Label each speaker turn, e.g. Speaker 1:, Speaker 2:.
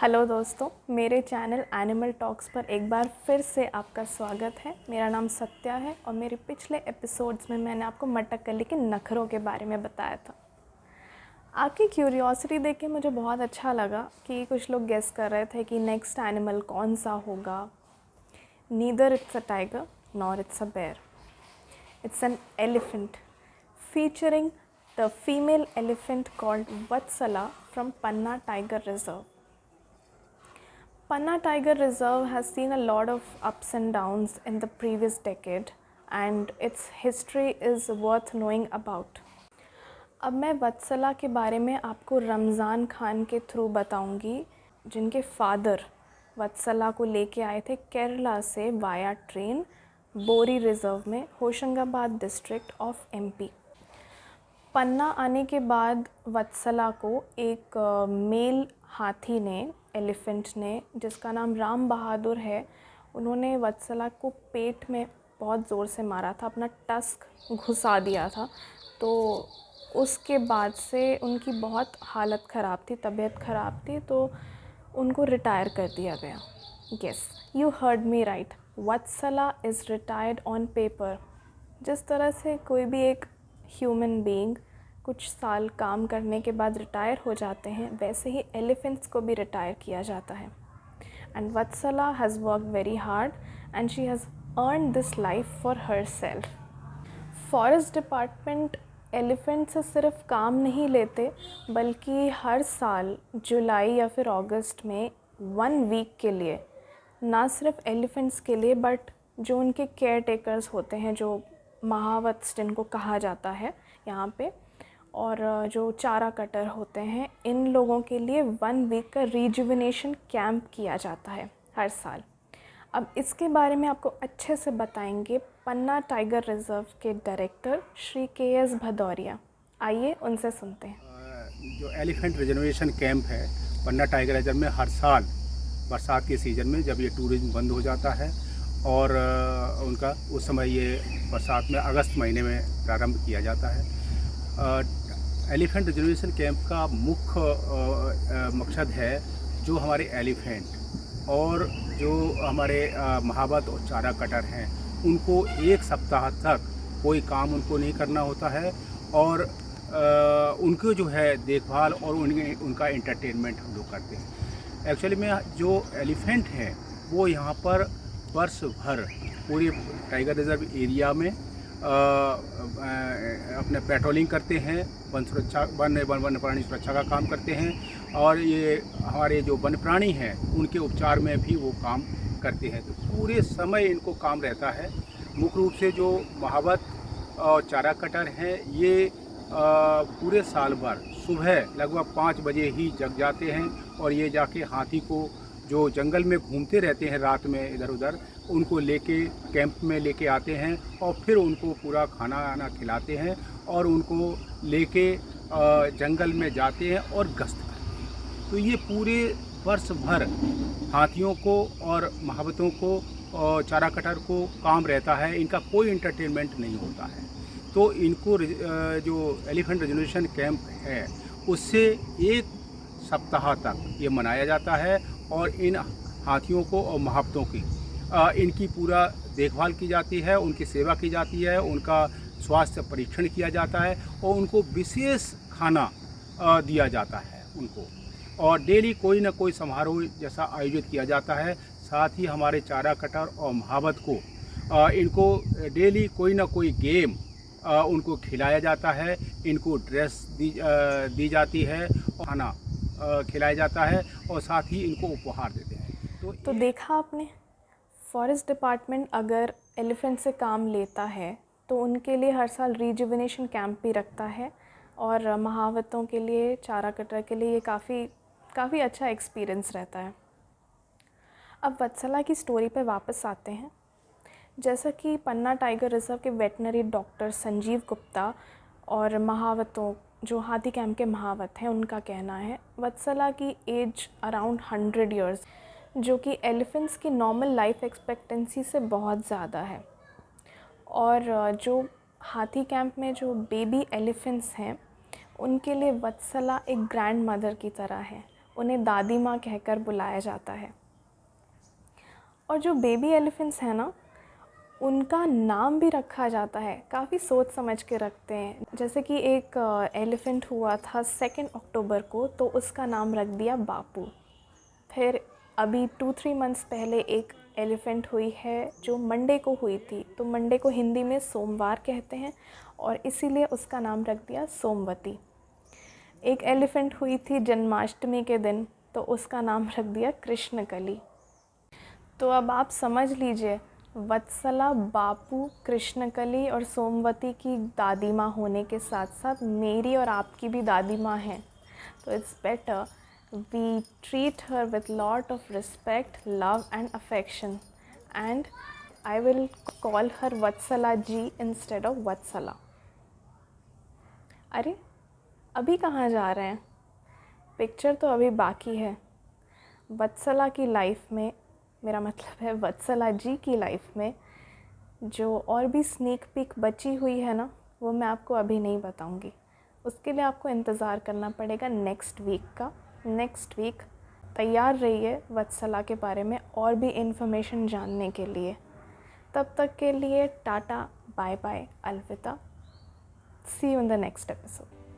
Speaker 1: Hello दोस्तों, मेरे channel animal talks पर एक बार फिर से आपका स्वागत है। मेरा नाम सत्या है और मेरे पिछले एपिसोड्स में मैंने आपको मटकली के नखरों के बारे में बताया था। आपकी क्यूरियोसिटी देख के मुझे बहुत अच्छा लगा कि कुछ लोग गेस कर रहे थे कि नेक्स्ट एनिमल कौन सा होगा। Neither it's a tiger nor it's a bear, it's an elephant featuring the female elephant called Vatsala from Panna Tiger Reserve. Panna Tiger Reserve has seen a lot of ups and downs in the previous decade and its history is worth knowing about. अब मैं वत्सला के बारे में आपको रमज़ान खान के through बताऊंगी, जिनके father वत्सला को लेके आए थे केरला से वाया ट्रेन बोरी रिज़र्व में, होशंगाबाद डिस्ट्रिक्ट ऑफ एमपी। पन्ना आने के बाद वत्सला को एक मेल हाथी ने, एलिफेंट ने, जिसका नाम राम बहादुर है, उन्होंने वत्सला को पेट में बहुत ज़ोर से मारा था, अपना टस्क घुसा दिया था। तो उसके बाद से उनकी बहुत हालत ख़राब थी, तबीयत ख़राब थी, तो उनको रिटायर कर दिया गया। Yes, you heard me right, Vatsala is retired on paper. जिस तरह से कोई भी एक ह्यूमन बीइंग कुछ साल काम करने के बाद रिटायर हो जाते हैं, वैसे ही एलिफेंट्स को भी रिटायर किया जाता है। And Vatsala has work very hard and she has earn this life for her self. Forest department elephant से सिर्फ काम नहीं लेते, बल्कि हर साल जुलाई या फिर अगस्त में 1 वीक के लिए, ना सिर्फ एलिफेंट्स के लिए बट जो उनके केयर टेकर्स होते हैं, जो महावत्स जिनको कहा जाता है यहाँ पे, और जो चारा कटर होते हैं, इन लोगों के लिए 1 वीक का रिजुविनेशन कैंप किया जाता है हर साल। अब इसके बारे में आपको अच्छे से बताएंगे पन्ना टाइगर रिज़र्व के डायरेक्टर श्री के.एस. भदौरिया। आइए उनसे सुनते हैं।
Speaker 2: जो एलिफेंट रिजर्वेशन कैंप है पन्ना टाइगर रिजर्व में, हर साल बरसात के सीज़न में जब ये टूरिज्म बंद हो जाता है और उनका उस समय ये बरसात में अगस्त महीने में प्रारंभ किया जाता है। एलिफेंट रिजर्वेशन कैंप का मुख्य मकसद है जो हमारे एलिफेंट और जो हमारे महावत और चारा कटर हैं, उनको 1 सप्ताह तक कोई काम उनको नहीं करना होता है और उनको जो है देखभाल और उनका एंटरटेनमेंट हम लोग करते हैं। एक्चुअली में जो एलिफेंट हैं वो यहाँ पर वर्ष भर पूरे टाइगर रिजर्व एरिया में अपने पेट्रोलिंग करते हैं, वन प्राणी सुरक्षा का काम करते हैं और ये हमारे जो वन प्राणी हैं उनके उपचार में भी वो काम करते हैं। तो पूरे समय इनको काम रहता है। मुख्य रूप से जो महावत और चारा कटर हैं, ये पूरे साल भर सुबह लगभग 5 बजे ही जग जाते हैं और ये जाके हाथी को, जो जंगल में घूमते रहते हैं रात में इधर उधर, उनको लेके कैंप में लेके आते हैं और फिर उनको पूरा खाना आना खिलाते हैं और उनको लेके जंगल में जाते हैं और गश्त करते हैं। तो ये पूरे वर्ष भर हाथियों को और महावतों को और चारा कटर को काम रहता है, इनका कोई एंटरटेनमेंट नहीं होता है। तो इनको जो एलिफेंट रिजर्वेशन कैंप है उससे 1 सप्ताह तक ये मनाया जाता है और इन हाथियों को और महावतों की इनकी पूरा देखभाल की जाती है, उनकी सेवा की जाती है, उनका स्वास्थ्य परीक्षण किया जाता है और उनको विशेष खाना दिया जाता है उनको, और डेली कोई ना कोई समारोह जैसा आयोजित किया जाता है। साथ ही हमारे चारा कटर और महावत को इनको डेली कोई ना कोई गेम उनको खिलाया जाता है, इनको ड्रेस दी जाती है, खाना खिलाया जाता है और साथ ही इनको उपहार देते हैं।
Speaker 1: तो देखा आपने, फॉरेस्ट डिपार्टमेंट अगर एलिफेंट से काम लेता है तो उनके लिए हर साल रिजुविनेशन कैंप भी रखता है और महावतों के लिए, चारा कटर के लिए ये काफ़ी अच्छा एक्सपीरियंस रहता है। अब वत्सला की स्टोरी पे वापस आते हैं। जैसा कि पन्ना टाइगर रिजर्व के वेटनरी डॉक्टर संजीव गुप्ता और महावतों, जो हाथी कैंप के महावत हैं, उनका कहना है वत्सला की एज अराउंड 100 ईयर्स, जो कि एलिफेंट्स की नॉर्मल लाइफ एक्सपेक्टेंसी से बहुत ज़्यादा है। और जो हाथी कैंप में जो बेबी एलिफेंट्स हैं, उनके लिए वत्सला एक ग्रैंड मदर की तरह है। उन्हें दादी माँ कहकर बुलाया जाता है। और जो बेबी एलिफेंट्स हैं ना, उनका नाम भी रखा जाता है, काफ़ी सोच समझ के रखते हैं। जैसे कि एक एलिफेंट हुआ था 2 अक्टूबर को, तो उसका नाम रख दिया बापू। फिर अभी 2-3 मंथ्स पहले एक एलिफेंट हुई है जो मंडे को हुई थी, तो मंडे को हिंदी में सोमवार कहते हैं और इसीलिए उसका नाम रख दिया सोमवती। एक एलिफेंट हुई थी जन्माष्टमी के दिन, तो उसका नाम रख दिया कृष्णकली। तो अब आप समझ लीजिए, वत्सला, बापू, कृष्णकली और सोमवती की दादी माँ होने के साथ साथ मेरी और आपकी भी दादी माँ हैं। तो it's better we treat her with lot of respect, love and affection, and I will call her Vatsala ji instead of Vatsala. अरे अभी कहाँ जा रहे हैं? पिक्चर तो अभी बाकी है। वत्सला की लाइफ में, मेरा मतलब है वत्सला जी की लाइफ में, जो और भी स्नीक पीक बची हुई है ना, वो मैं आपको अभी नहीं बताऊंगी। उसके लिए आपको इंतज़ार करना पड़ेगा नेक्स्ट वीक का। नेक्स्ट वीक तैयार रहिए वत्सला के बारे में और भी इन्फॉर्मेशन जानने के लिए। तब तक के लिए टाटा, बाय बाय, अलविदा। See you in the next episode.